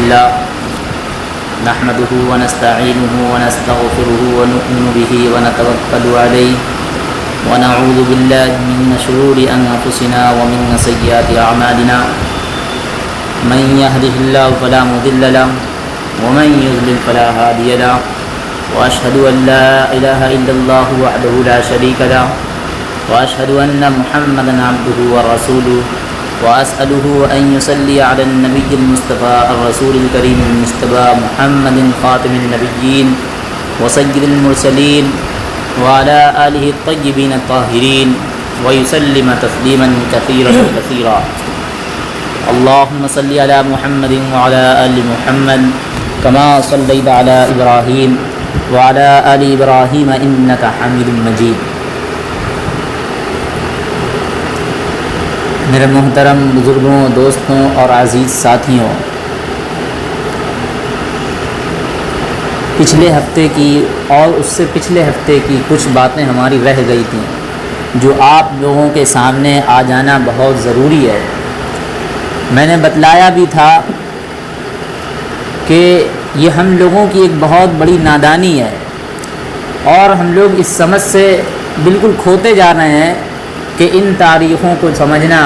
لله نحمده ونستعينه ونستغفره ونؤمن به ونتوكل عليه ونعوذ بالله من شرور أنفسنا ومن سيئات أعمالنا من يهده الله فلا مضل له ومن يضلل فلا هادي له وأشهد أن لا إله إلا الله وحده لا شريك له وأشهد أن محمدا عبده ورسوله وأسأله أن يصلي على النبي المصطفى الرسول الكريم المجتبى محمد خاتم النبيين وسيد المرسلين وعلى آله الطيبين الطاهرين ويسلم تسليما كثيرا كثيرا اللهم صل على محمد وعلى آل محمد كما صليت على إبراهيم وعلى آل إبراهيم إنك حميد مجيد. میرے محترم بزرگوں، دوستوں اور عزیز ساتھیوں، پچھلے ہفتے کی اور اس سے پچھلے ہفتے کی کچھ باتیں ہماری رہ گئی تھیں جو آپ لوگوں کے سامنے آ جانا بہت ضروری ہے. میں نے بتلایا بھی تھا کہ یہ ہم لوگوں کی ایک بہت بڑی نادانی ہے اور ہم لوگ اس سمجھ سے بالکل کھوتے جا رہے ہیں کہ ان تاریخوں کو سمجھنا،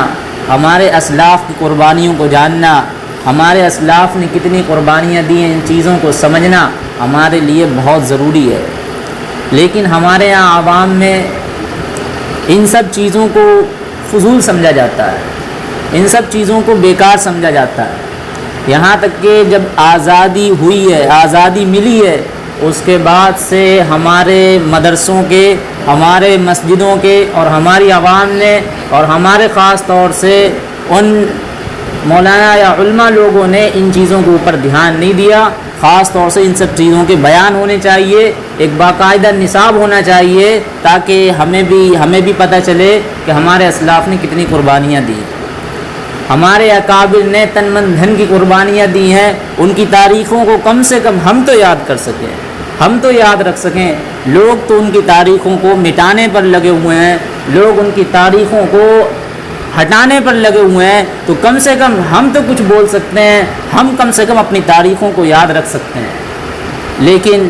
ہمارے اسلاف کی قربانیوں کو جاننا، ہمارے اسلاف نے کتنی قربانیاں دی ہیں، ان چیزوں کو سمجھنا ہمارے لیے بہت ضروری ہے. لیکن ہمارے یہاں عوام میں ان سب چیزوں کو فضول سمجھا جاتا ہے، ان سب چیزوں کو بیکار سمجھا جاتا ہے. یہاں تک کہ جب آزادی ہوئی ہے، آزادی ملی ہے، اس کے بعد سے ہمارے مدرسوں کے، ہمارے مسجدوں کے اور ہماری عوام نے اور ہمارے خاص طور سے ان مولانا یا علماء لوگوں نے ان چیزوں کے اوپر دھیان نہیں دیا. خاص طور سے ان سب چیزوں کے بیان ہونے چاہیے، ایک باقاعدہ نصاب ہونا چاہیے تاکہ ہمیں بھی پتہ چلے کہ ہمارے اسلاف نے کتنی قربانیاں دی، ہمارے اکابر نے تن من دھن کی قربانیاں دی ہیں. ان کی تاریخوں کو کم سے کم ہم تو یاد کر سکیں، ہم تو یاد رکھ سکیں. لوگ تو ان کی تاریخوں کو مٹانے پر لگے ہوئے ہیں، لوگ ان کی تاریخوں کو ہٹانے پر لگے ہوئے ہیں. تو کم سے کم ہم تو کچھ بول سکتے ہیں، ہم کم سے کم اپنی تاریخوں کو یاد رکھ سکتے ہیں. لیکن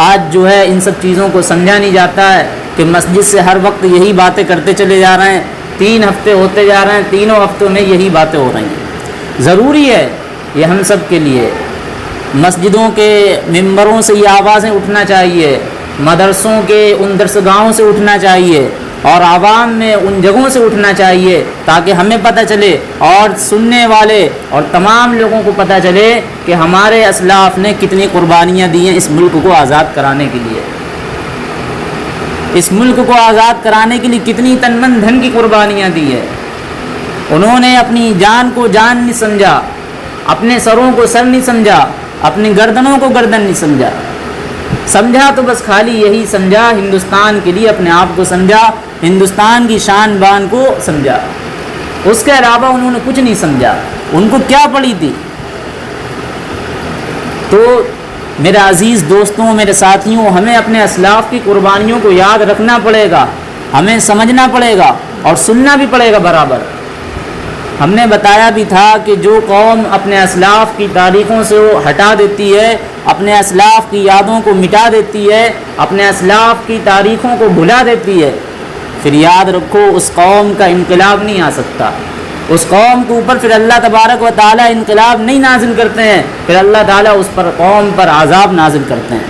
آج جو ہے ان سب چیزوں کو سمجھا نہیں جاتا ہے کہ مسجد سے ہر وقت یہی باتیں کرتے چلے جا رہے ہیں. 3 ہفتے ہوتے جا رہے ہیں، تینوں ہفتوں میں یہی باتیں ہو رہی ہیں. ضروری ہے یہ ہم سب کے لیے، مسجدوں کے ممبروں سے یہ آوازیں اٹھنا چاہیے، مدرسوں کے ان درسگاہوں سے اٹھنا چاہیے اور عوام میں ان جگہوں سے اٹھنا چاہیے تاکہ ہمیں پتہ چلے اور سننے والے اور تمام لوگوں کو پتہ چلے کہ ہمارے اسلاف نے کتنی قربانیاں دی ہیں اس ملک کو آزاد کرانے کے لیے. اس ملک کو آزاد کرانے کے لیے کتنی تن من دھن کی قربانیاں دی ہے. انہوں نے اپنی جان کو جان نہیں سمجھا، اپنے سروں کو سر نہیں سمجھا، اپنی گردنوں کو گردن نہیں سمجھا تو بس خالی یہی سمجھا، ہندوستان کے لیے اپنے آپ کو سمجھا، ہندوستان کی شان بان کو سمجھا. اس کے علاوہ انہوں نے کچھ نہیں سمجھا. ان کو کیا پڑی تھی؟ تو میرے عزیز دوستوں، میرے ساتھیوں، ہمیں اپنے اسلاف کی قربانیوں کو یاد رکھنا پڑے گا، ہمیں سمجھنا پڑے گا اور سننا بھی پڑے گا برابر. ہم نے بتایا بھی تھا کہ جو قوم اپنے اسلاف کی تاریخوں سے وہ ہٹا دیتی ہے، اپنے اسلاف کی یادوں کو مٹا دیتی ہے، اپنے اسلاف کی تاریخوں کو بھلا دیتی ہے، پھر یاد رکھو اس قوم کا انقلاب نہیں آ سکتا. اس قوم کے اوپر پھر اللہ تبارک و تعالیٰ انقلاب نہیں نازل کرتے ہیں، پھر اللہ تعالیٰ اس پر قوم پر عذاب نازل کرتے ہیں.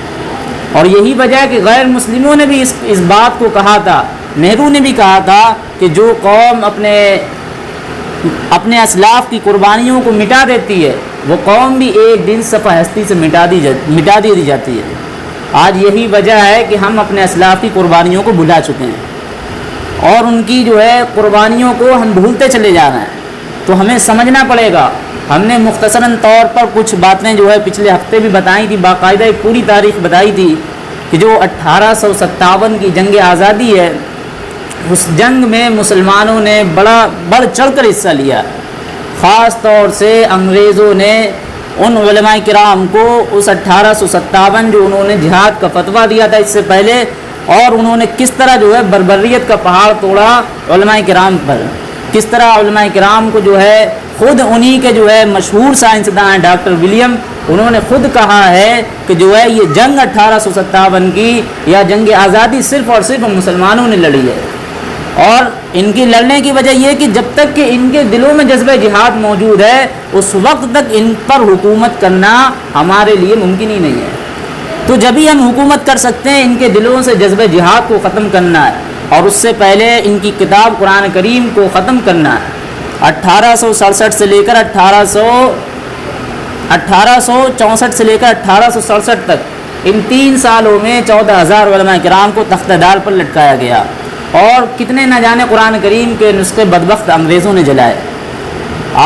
اور یہی وجہ ہے کہ غیر مسلموں نے بھی اس بات کو کہا تھا. نہرو نے بھی کہا تھا کہ جو قوم اپنے اسلاف کی قربانیوں کو مٹا دیتی ہے وہ قوم بھی ایک دن صفحہ ہستی سے مٹا دی جاتی ہے. آج یہی وجہ ہے کہ ہم اپنے اسلاف کی قربانیوں کو بھلا چکے ہیں اور ان کی جو ہے قربانیوں کو ہم بھولتے چلے جا رہے ہیں. تو ہمیں سمجھنا پڑے گا. ہم نے مختصراً طور پر کچھ باتیں جو ہے پچھلے ہفتے بھی بتائی تھی، باقاعدہ ایک پوری تاریخ بتائی تھی کہ جو 1857 کی جنگ آزادی ہے، اس جنگ میں مسلمانوں نے بڑھ چڑھ کر حصہ لیا. خاص طور سے انگریزوں نے ان علماء کرام کو اس 1857 جو انہوں نے جہاد کا فتویٰ دیا تھا اس سے پہلے، اور انہوں نے کس طرح جو ہے بربریت کا پہاڑ توڑا علماء کرام پر. کس طرح علماء کرام کو جو ہے خود انہی کے جو ہے مشہور سائنسداں ہیں ڈاکٹر ولیم، انہوں نے خود کہا ہے کہ جو ہے یہ جنگ 1857 کی یا جنگ آزادی صرف اور صرف مسلمانوں نے لڑی ہے، اور ان کی لڑنے کی وجہ یہ کہ جب تک کہ ان کے دلوں میں جذبہ جہاد موجود ہے اس وقت تک ان پر حکومت کرنا ہمارے لیے ممکن ہی نہیں ہے۔ تو جب ہی ہم حکومت کر سکتے ہیں ان کے دلوں سے جذبہ جہاد کو ختم کرنا ہے، اور اس سے پہلے ان کی کتاب قرآن کریم کو ختم کرنا ہے۔ 1867 سے لے کر 1864 سے لے کر 1867 تک ان 3 سالوں میں 14,000 علماء کرام کو تختہ دار پر لٹکایا گیا، اور کتنے نہ جانے قرآن کریم کے نسخے بدبخت انگریزوں نے جلائے۔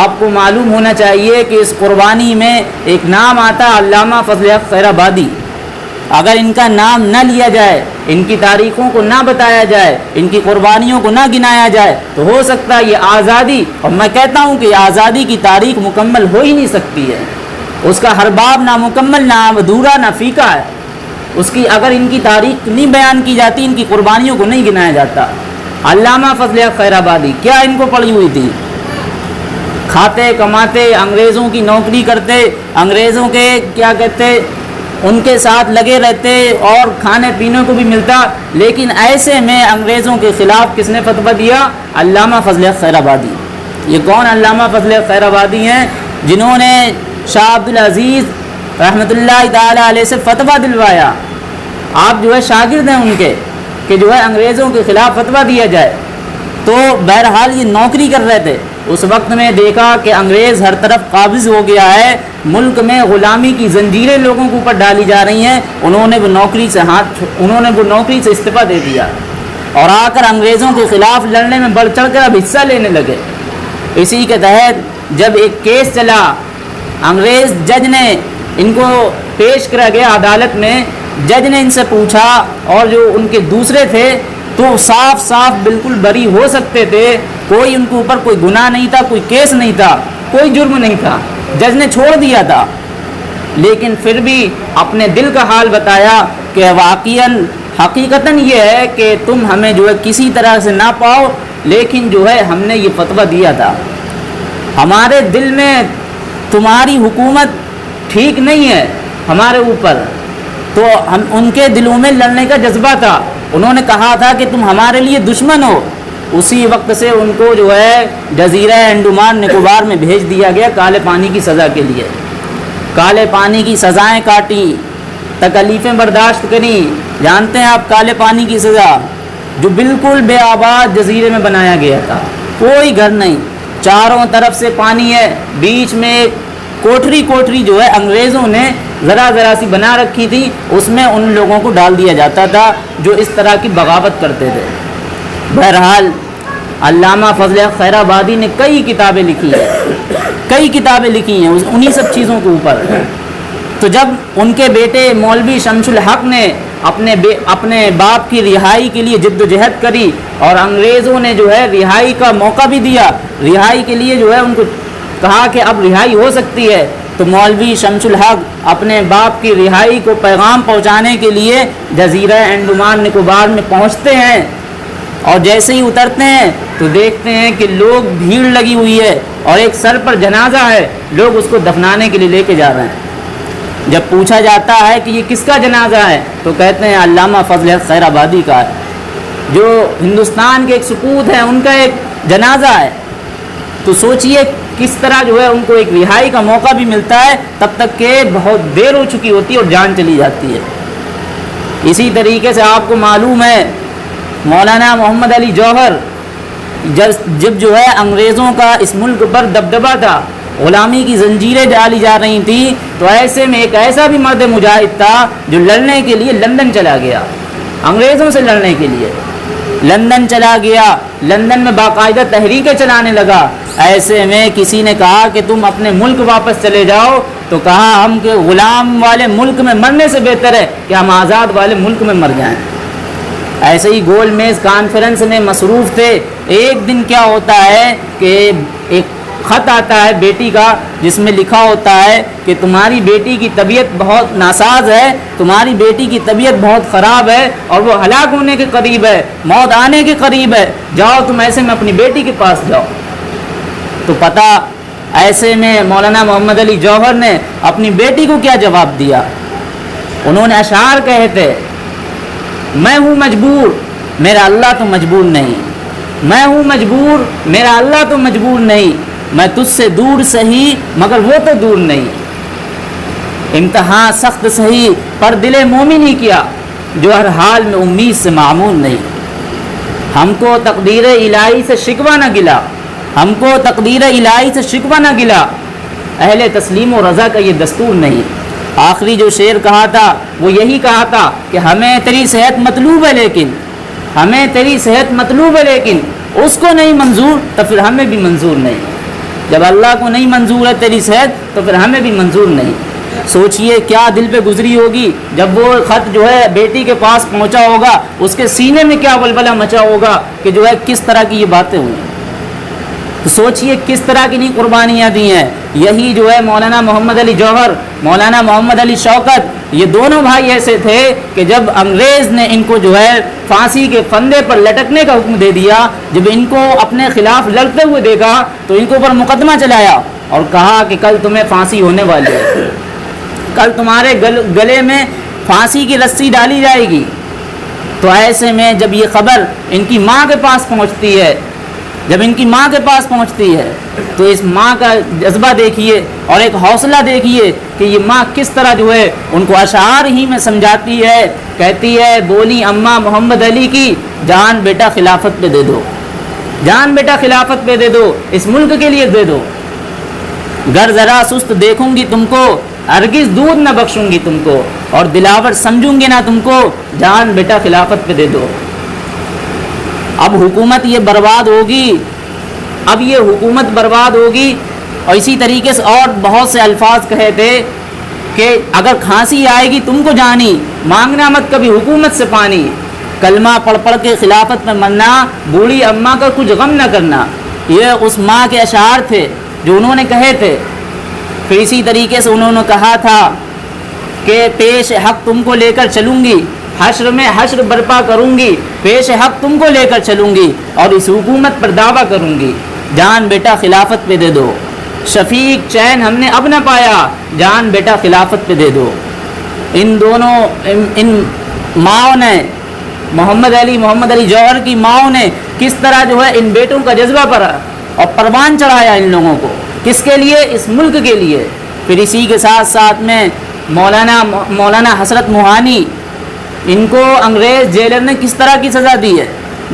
آپ کو معلوم ہونا چاہیے کہ اس قربانی میں ایک نام آتا ہے علامہ فضل حق خیر آبادی۔ اگر ان کا نام نہ لیا جائے، ان کی تاریخوں کو نہ بتایا جائے، ان کی قربانیوں کو نہ گنایا جائے تو ہو سکتا ہے یہ آزادی، اور میں کہتا ہوں کہ یہ آزادی کی تاریخ مکمل ہو ہی نہیں سکتی ہے۔ اس کا ہر باب نامکمل، نہ ادھورا، نہ پھیکا ہے۔ اس کی اگر ان کی تاریخ نہیں بیان کی جاتی، ان کی قربانیوں کو نہیں گنایا جاتا۔ علامہ فضل حق خیر آبادی کیا ان کو پڑی ہوئی تھی؟ کھاتے کماتے، انگریزوں کی نوکری کرتے، انگریزوں کے کیا کہتے ان کے ساتھ لگے رہتے، اور کھانے پینے کو بھی ملتا، لیکن ایسے میں انگریزوں کے خلاف کس نے فتویٰ دیا؟ علامہ فضل حق خیر آبادی۔ یہ کون علامہ فضل حق خیر آبادی ہیں؟ جنہوں نے شاہ عبد العزیز رحمۃ اللہ تعالیٰ علیہ سے فتویٰ دلوایا۔ آپ جو ہے شاگرد ہیں ان کے کہ جو ہے انگریزوں کے خلاف فتویٰ دیا جائے۔ تو بہرحال یہ نوکری کر رہے تھے، اس وقت میں دیکھا کہ انگریز ہر طرف قابض ہو گیا ہے، ملک میں غلامی کی زنجیریں لوگوں کے اوپر ڈالی جا رہی ہیں، انہوں نے وہ نوکری سے استعفیٰ دے دیا، اور آ کر انگریزوں کے خلاف لڑنے میں بڑھ چڑھ کر اب حصہ لینے لگے۔ اسی کے تحت جب ایک کیس چلا، انگریز جج نے ان کو پیش کرا گیا عدالت میں، جج نے ان سے پوچھا، اور جو ان کے دوسرے تھے تو صاف صاف بالکل بری ہو سکتے تھے، کوئی ان کے اوپر کوئی گناہ نہیں تھا، کوئی کیس نہیں تھا، کوئی جرم نہیں تھا، جج نے چھوڑ دیا تھا، لیکن پھر بھی اپنے دل کا حال بتایا کہ واقعاً حقیقتاً یہ ہے کہ تم ہمیں جو ہے کسی طرح سے نہ پاؤ، لیکن جو ہے ہم نے یہ فتویٰ دیا تھا، ہمارے دل میں تمہاری حکومت ٹھیک نہیں ہے ہمارے اوپر، تو ہم ان کے دلوں میں لڑنے کا جذبہ تھا، انہوں نے کہا تھا کہ تم ہمارے لیے دشمن ہو۔ اسی وقت سے ان کو جو ہے جزیرہ انڈمان نکوبار میں بھیج دیا گیا کالے پانی کی سزا کے لیے۔ کالے پانی کی سزائیں کاٹی، تکلیفیں برداشت کریں۔ جانتے ہیں آپ کالے پانی کی سزا؟ جو بالکل بے آباد جزیرے میں بنایا گیا تھا، کوئی گھر نہیں، چاروں طرف سے پانی ہے، بیچ میں کوٹری جو ہے انگریزوں نے ذرا سی بنا رکھی تھی، اس میں ان لوگوں کو ڈال دیا جاتا تھا جو اس طرح کی بغاوت کرتے تھے۔ بہرحال علامہ فضل حق خیر آبادی نے کئی کتابیں لکھی ہیں انہی سب چیزوں کے اوپر۔ تو جب ان کے بیٹے مولوی شمس الحق نے اپنے باپ کی رہائی کے لیے جد و جہد کری، اور انگریزوں نے جو ہے رہائی کا موقع بھی دیا، رہائی کے لیے جو ہے ان کو کہا کہ اب رہائی ہو سکتی ہے، تو مولوی شمس الحق اپنے باپ کی رہائی کو پیغام پہنچانے کے لیے جزیرہ انڈمان نکوبار میں پہنچتے ہیں، اور جیسے ہی اترتے ہیں تو دیکھتے ہیں کہ لوگ بھیڑ لگی ہوئی ہے، اور ایک سر پر جنازہ ہے، لوگ اس کو دفنانے کے لیے لے کے جا رہے ہیں۔ جب پوچھا جاتا ہے کہ یہ کس کا جنازہ ہے تو کہتے ہیں علامہ فضل حق خیر آبادی کا ہے، جو ہندوستان کے ایک سپوت ہیں، ان کا ایک جنازہ ہے۔ تو سوچئے کس طرح جو ہے ان کو ایک رہائی کا موقع بھی ملتا ہے، تب تک کہ بہت دیر ہو چکی ہوتی ہے اور جان چلی جاتی ہے۔ اسی طریقے سے آپ کو معلوم ہے مولانا محمد علی جوہر، جب جو ہے انگریزوں کا اس ملک پر دبدبہ تھا، غلامی کی زنجیریں ڈالی جا رہی تھیں، تو ایسے میں ایک ایسا بھی مرد مجاہد تھا جو لڑنے کے لیے لندن چلا گیا، انگریزوں سے لڑنے کے لیے لندن چلا گیا، لندن میں باقاعدہ تحریکیں چلانے لگا۔ ایسے میں کسی نے کہا کہ تم اپنے ملک واپس چلے جاؤ، تو کہا ہم کہ غلام والے ملک میں مرنے سے بہتر ہے کہ ہم آزاد والے ملک میں مر جائیں۔ ایسے ہی گول میز کانفرنس میں مصروف تھے۔ ایک دن کیا ہوتا ہے کہ ایک خط آتا ہے بیٹی کا، جس میں لکھا ہوتا ہے کہ تمہاری بیٹی کی طبیعت بہت ناساز ہے، تمہاری بیٹی کی طبیعت بہت خراب ہے، اور وہ ہلاک ہونے کے قریب ہے، موت آنے کے قریب ہے، جاؤ تم ایسے میں اپنی بیٹی کے پاس جاؤ۔ تو پتہ ایسے میں مولانا محمد علی جوہر نے اپنی بیٹی کو کیا جواب دیا. انہوں نے اشعار کہے تھے, میں ہوں مجبور میرا اللہ تو مجبور نہیں, میں ہوں مجبور میرا اللہ تو مجبور نہیں, میں تجھ سے دور سہی مگر وہ تو دور نہیں. امتحان سخت سہی پر دل مومن ہی کیا, جو ہر حال میں امید سے معمول نہیں. ہم کو تقدیر الہی سے شکوہ نہ گلا, ہم کو تقدیر الہی سے شکوہ نہ گلا, اہل تسلیم و رضا کا یہ دستور نہیں. آخری جو شعر کہا تھا وہ یہی کہا تھا کہ ہمیں تیری صحت مطلوب ہے لیکن, ہمیں تیری صحت مطلوب ہے لیکن اس کو نہیں منظور تو پھر ہمیں بھی منظور نہیں. جب اللہ کو نہیں منظور ہے تیری صحت تو پھر ہمیں بھی منظور نہیں. سوچئے کیا دل پہ گزری ہوگی جب وہ خط جو ہے بیٹی کے پاس پہنچا ہوگا, اس کے سینے میں کیا ولولہ مچا ہوگا کہ جو ہے کس طرح کی یہ باتیں ہوئی. تو سوچئے کس طرح کی نہیں قربانیاں دی ہیں. یہی جو ہے مولانا محمد علی جوہر, مولانا محمد علی شوکت, یہ دونوں بھائی ایسے تھے کہ جب انگریز نے ان کو جو ہے پھانسی کے پھندے پر لٹکنے کا حکم دے دیا, جب ان کو اپنے خلاف لڑتے ہوئے دیکھا تو ان کے اوپر مقدمہ چلایا اور کہا کہ کل تمہیں پھانسی ہونے والی ہے, کل تمہارے گلے میں پھانسی کی رسی ڈالی جائے گی. تو ایسے میں جب یہ خبر ان کی ماں کے پاس پہنچتی ہے, جب ان کی ماں کے پاس پہنچتی ہے تو اس ماں کا جذبہ دیکھیے اور ایک حوصلہ دیکھیے کہ یہ ماں کس طرح جو ہے ان کو اشعار ہی میں سمجھاتی ہے. کہتی ہے, بولی اماں محمد علی کی, جان بیٹا خلافت پہ دے دو, جان بیٹا خلافت پہ دے دو, اس ملک کے لیے دے دو. گر ذرا سست دیکھوں گی تم کو, ہرگز دودھ نہ بخشوں گی تم کو, اور دلاور سمجھوں گی نہ تم کو, جان بیٹا خلافت پہ دے دو. اب حکومت یہ برباد ہوگی, اب یہ حکومت برباد ہوگی. اور اسی طریقے سے اور بہت سے الفاظ کہے تھے کہ اگر کھانسی آئے گی تم کو جانی, مانگنا مت کبھی حکومت سے پانی, کلمہ پڑھ پڑھ کے خلافت میں مرنا, بوڑھی اماں کا کچھ غم نہ کرنا. یہ اس ماں کے اشعار تھے جو انہوں نے کہے تھے. پھر اسی طریقے سے انہوں نے کہا تھا کہ پیش حق تم کو لے کر چلوں گی, حشر میں حشر برپا کروں گی, پیش حق تم کو لے کر چلوں گی, اور اس حکومت پر دعویٰ کروں گی, جان بیٹا خلافت پہ دے دو. شفیق چین ہم نے اب نہ پایا, جان بیٹا خلافت پہ دے دو. ان دونوں ان ماؤں نے, محمد علی جوہر کی ماؤں نے کس طرح جو ہے ان بیٹوں کا جذبہ پر اور پروان چڑھایا ان لوگوں کو, کس کے لیے, اس ملک کے لیے. پھر اسی کے ساتھ ساتھ میں مولانا حسرت موہانی, ان کو انگریز جیلر نے کس طرح کی سزا دی ہے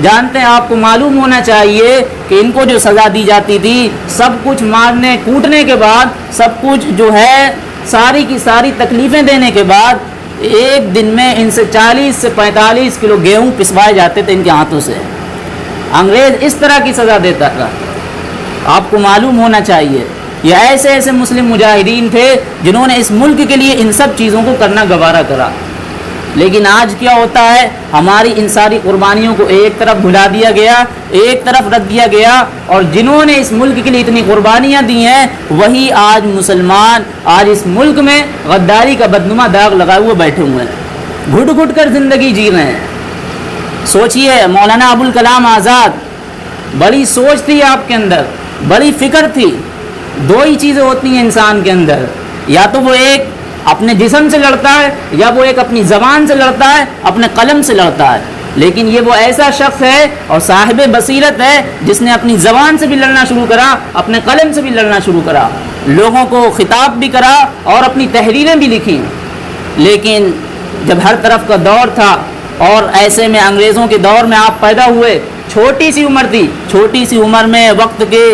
جانتے ہیں. آپ کو معلوم ہونا چاہیے کہ ان کو جو سزا دی جاتی تھی, سب کچھ مارنے کوٹنے کے بعد, سب کچھ جو ہے ساری کی ساری تکلیفیں دینے کے بعد, ایک دن میں ان سے 40 سے 45 کلو گیہوں پسوائے جاتے تھے ان کے ہاتھوں سے. انگریز اس طرح کی سزا دیتا تھا. آپ کو معلوم ہونا چاہیے یہ ایسے ایسے مسلم مجاہدین تھے جنہوں نے اس ملک کے لیے ان سب چیزوں کو کرنا گوارا کرا. لیکن آج کیا ہوتا ہے, ہماری ان ساری قربانیوں کو ایک طرف بھلا دیا گیا, ایک طرف رکھ دیا گیا, اور جنہوں نے اس ملک کے لیے اتنی قربانیاں دی ہیں وہی آج مسلمان آج اس ملک میں غداری کا بدنما داغ لگائے ہوئے بیٹھے ہوئے ہیں, گھٹ گھٹ کر زندگی جی رہے ہیں. سوچئے مولانا ابوالکلام آزاد, بڑی سوچ تھی آپ کے اندر, بڑی فکر تھی. دو ہی چیزیں ہوتی ہیں انسان کے اندر, یا تو وہ ایک اپنے جسم سے لڑتا ہے, یا وہ ایک اپنی زبان سے لڑتا ہے, اپنے قلم سے لڑتا ہے. لیکن یہ وہ ایسا شخص ہے اور صاحب بصیرت ہے جس نے اپنی زبان سے بھی لڑنا شروع کرا, اپنے قلم سے بھی لڑنا شروع کرا, لوگوں کو خطاب بھی کرا اور اپنی تحریریں بھی لکھی. لیکن جب ہر طرف کا دور تھا, اور ایسے میں انگریزوں کے دور میں آپ پیدا ہوئے, چھوٹی سی عمر تھی, چھوٹی سی عمر میں وقت کے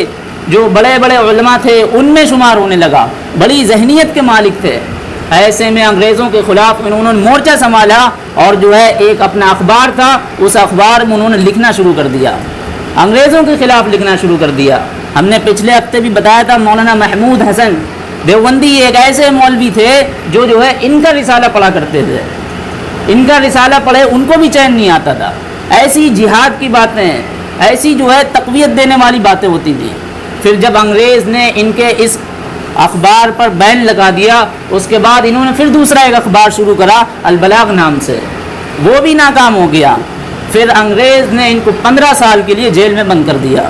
جو بڑے بڑے علماء تھے ان میں شمار ہونے لگا, بڑی ذہنیت کے مالک تھے. ایسے میں انگریزوں کے خلاف انہوں نے مورچہ سنبھالا, اور جو ہے ایک اپنا اخبار تھا, اس اخبار میں انہوں نے لکھنا شروع کر دیا, انگریزوں کے خلاف لکھنا شروع کر دیا. ہم نے پچھلے ہفتے بھی بتایا تھا, مولانا محمود حسن دیوبندی ایک ایسے مولوی تھے جو ہے ان کا رسالہ پڑھا کرتے تھے. ان کا رسالہ پڑھے ان کو بھی چین نہیں آتا تھا. ایسی جہاد کی باتیں, ایسی جو ہے تقویت دینے والی باتیں ہوتی تھیں. پھر جب انگریز نے ان کے اس اخبار پر بین لگا دیا, اس کے بعد انہوں نے پھر دوسرا ایک اخبار شروع کرا البلاغ نام سے, وہ بھی ناکام ہو گیا. پھر انگریز نے ان کو 15 سال کے لیے جیل میں بند کر دیا.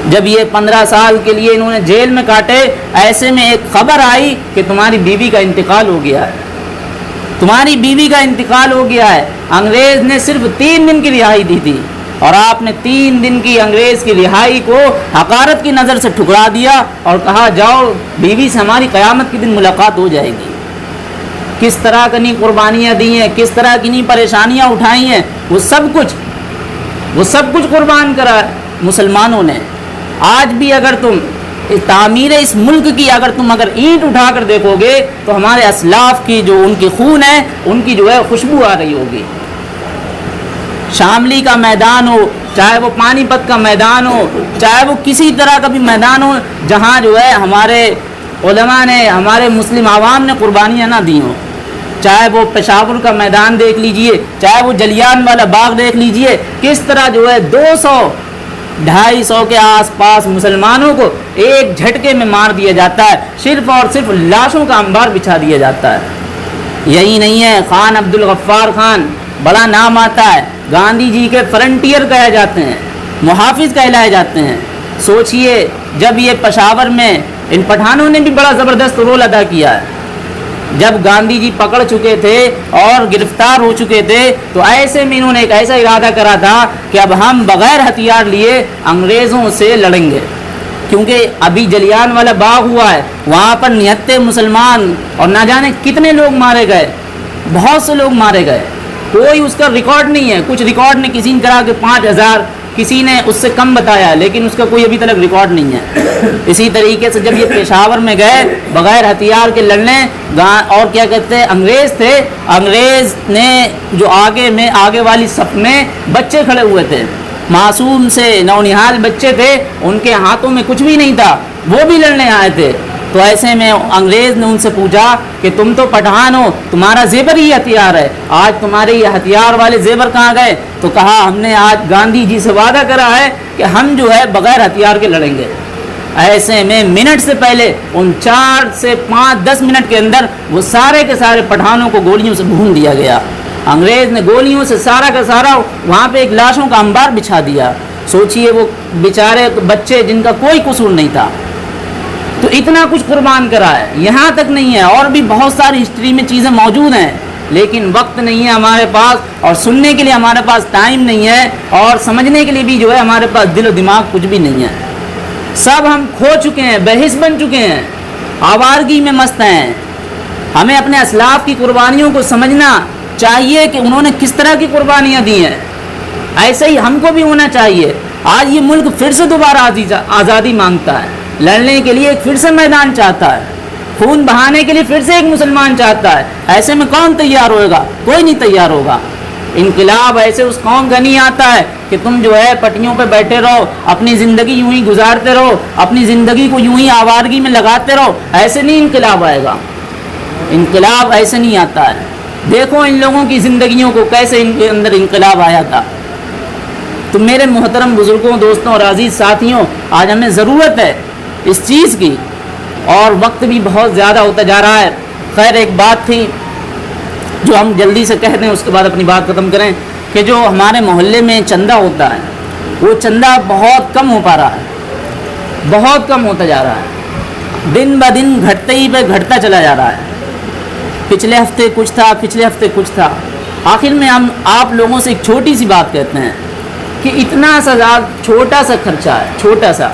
جب یہ 15 سال کے لیے انہوں نے جیل میں کاٹے، ایسے میں ایک خبر آئی کہ تمہاری بیوی کا انتقال ہو گیا ہے، تمہاری بیوی کا انتقال ہو گیا ہے۔ انگریز نے صرف 3 دن کی رہائی دی تھی، اور آپ نے 3 دن کی انگریز کی رہائی کو حقارت کی نظر سے ٹھکرا دیا اور کہا جاؤ بیوی سے ہماری قیامت کے دن ملاقات ہو جائے گی۔ کس طرح کی نہیں قربانیاں دی ہیں، کس طرح کی نہیں پریشانیاں اٹھائی ہیں، وہ سب کچھ قربان کرا ہے مسلمانوں نے۔ آج بھی اگر تم تعمیر اس ملک کی اگر اینٹ اٹھا کر دیکھو گے تو ہمارے اسلاف کی جو ان کی خون ہے ان کی جو ہے خوشبو آ رہی ہوگی۔ شاملی کا میدان ہو، چاہے وہ پانی پت کا میدان ہو، چاہے وہ کسی طرح کا بھی میدان ہو جہاں جو ہے ہمارے علماء نے، ہمارے مسلم عوام نے قربانیاں نہ دی ہوں، چاہے وہ پشاور کا میدان دیکھ لیجئے، چاہے وہ جلیان والا باغ دیکھ لیجئے، کس طرح جو ہے 200-250 کے آس پاس مسلمانوں کو ایک جھٹکے میں مار دیا جاتا ہے، صرف اور صرف لاشوں کا انبار بچھا دیا جاتا ہے۔ یہی نہیں ہے، خان عبد الغفار خان بڑا نام آتا ہے، گاندھی جی کے فرنٹیئر کہے جاتے ہیں، محافظ کہلائے جاتے ہیں۔ سوچئے جب یہ پشاور میں ان پٹھانوں نے بھی بڑا زبردست رول ادا کیا ہے، جب گاندھی جی پکڑ چکے تھے اور گرفتار ہو چکے تھے تو ایسے میں انہوں نے ایک ایسا ارادہ کرا تھا کہ اب ہم بغیر ہتھیار لیے انگریزوں سے لڑیں گے، کیونکہ ابھی جلیان والا باغ ہوا ہے، وہاں پر 79 مسلمان اور نہ جانے کتنے لوگ مارے گئے، بہت سے لوگ مارے گئے، کوئی اس کا ریکارڈ نہیں ہے، کچھ ریکارڈ نے کسی نے کرا کہ 5000، کسی نے اس سے کم بتایا، لیکن اس کا کوئی ابھی تک ریکارڈ نہیں ہے۔ اسی طریقے سے جب یہ پشاور میں گئے بغیر ہتھیار کے لڑنے، اور کیا کہتے ہیں انگریز تھے، انگریز نے جو آگے والی صف میں بچے کھڑے ہوئے تھے، معصوم سے نونہال بچے تھے، ان کے ہاتھوں میں کچھ بھی نہیں تھا، وہ بھی لڑنے آئے تھے۔ تو ایسے میں انگریز نے ان سے پوچھا کہ تم تو پٹھان ہو، تمہارا زیور ہی ہتھیار ہے، آج تمہارے یہ ہتھیار والے زیور کہاں گئے؟ تو کہا ہم نے آج گاندھی جی سے وعدہ کرا ہے کہ ہم جو ہے بغیر ہتھیار کے لڑیں گے۔ ایسے میں منٹ سے پہلے ان 4 سے 5-10 منٹ کے اندر وہ سارے کے سارے پٹھانوں کو گولیوں سے بھون دیا گیا۔ انگریز نے گولیوں سے سارا کا سارا وہاں پہ ایک لاشوں کا انبار بچھا دیا۔ سوچئے وہ بیچارے بچے جن کا کوئی قصور نہیں تھا، تو اتنا کچھ قربان کرا ہے۔ یہاں تک نہیں ہے، اور بھی بہت ساری ہسٹری میں چیزیں موجود ہیں، لیکن وقت نہیں ہے ہمارے پاس، اور سننے کے لیے ہمارے پاس ٹائم نہیں ہے، اور سمجھنے کے لیے بھی جو ہے ہمارے پاس دل و دماغ کچھ بھی نہیں ہے۔ سب ہم کھو چکے ہیں، بحث بن چکے ہیں، آوارگی میں مست ہیں۔ ہمیں اپنے اسلاف کی قربانیوں کو سمجھنا چاہیے کہ انہوں نے کس طرح کی قربانیاں دی ہیں، ایسے ہی ہم کو بھی ہونا چاہیے۔ آج یہ ملک پھر سے دوبارہ آزادی مانگتا ہے، لڑنے کے لیے پھر سے میدان چاہتا ہے، خون بہانے کے لیے پھر سے ایک مسلمان چاہتا ہے۔ ایسے میں کون تیار ہوئے گا؟ کوئی نہیں تیار ہوگا۔ انقلاب ایسے اس قوم کا نہیں آتا ہے کہ تم جو ہے پٹیوں پہ بیٹھے رہو، اپنی زندگی یوں ہی گزارتے رہو، اپنی زندگی کو یوں ہی آوارگی میں لگاتے رہو، ایسے نہیں انقلاب آئے گا۔ انقلاب ایسے نہیں آتا ہے۔ دیکھو ان لوگوں کی زندگیوں کو کیسے ان کے اندر انقلاب آیا تھا۔ تو میرے محترم بزرگوں، دوستوں اور عزیز ساتھیوں، آج ہمیں ضرورت ہے اس چیز کی، اور وقت بھی بہت زیادہ ہوتا جا رہا ہے۔ خیر ایک بات تھی جو ہم جلدی سے کہہ دیں، اس کے بعد اپنی بات ختم کریں، کہ جو ہمارے محلے میں چندہ ہوتا ہے وہ چندہ بہت کم ہو پا رہا ہے، بہت کم ہوتا جا رہا ہے، دن بہ دن گھٹتے ہی پہ گھٹتا چلا جا رہا ہے۔ پچھلے ہفتے کچھ تھا، پچھلے ہفتے کچھ تھا، آخر میں ہم آپ لوگوں سے ایک چھوٹی سی بات کہتے ہیں کہ اتنا سا چھوٹا سا خرچہ ہے، چھوٹا سا،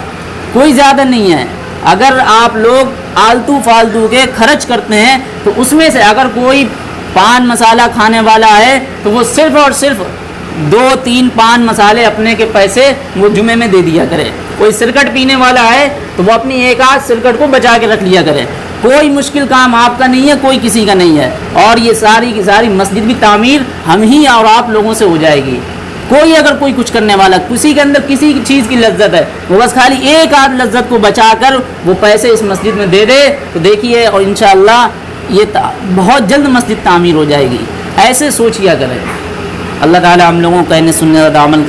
کوئی زیادہ نہیں ہے۔ اگر آپ لوگ آلتو فالتو کے خرچ کرتے ہیں تو اس میں سے اگر کوئی پان مسالہ کھانے والا ہے تو وہ صرف اور صرف 2-3 پان مسالے اپنے کے پیسے وہ جمعے میں دے دیا کرے۔ کوئی سرکٹ پینے والا ہے تو وہ اپنی ایک آدھ سرکٹ کو بچا کے رکھ لیا کرے۔ کوئی مشکل کام آپ کا نہیں ہے، کوئی کسی کا نہیں ہے، اور یہ ساری کی ساری مسجد بھی تعمیر ہم ہی اور آپ لوگوں سے ہو جائے گی۔ کوئی اگر کوئی کچھ کرنے والا، کسی کے اندر کسی چیز کی لذت ہے، وہ بس خالی ایک آدھ لذت کو بچا کر وہ پیسے اس مسجد میں دے دے تو دیکھیے، اور انشاءاللہ یہ بہت جلد مسجد تعمیر ہو جائے گی۔ ایسے سوچیا کریں۔ اللہ تعالی ہم لوگوں کو کہنے سننے اور عمل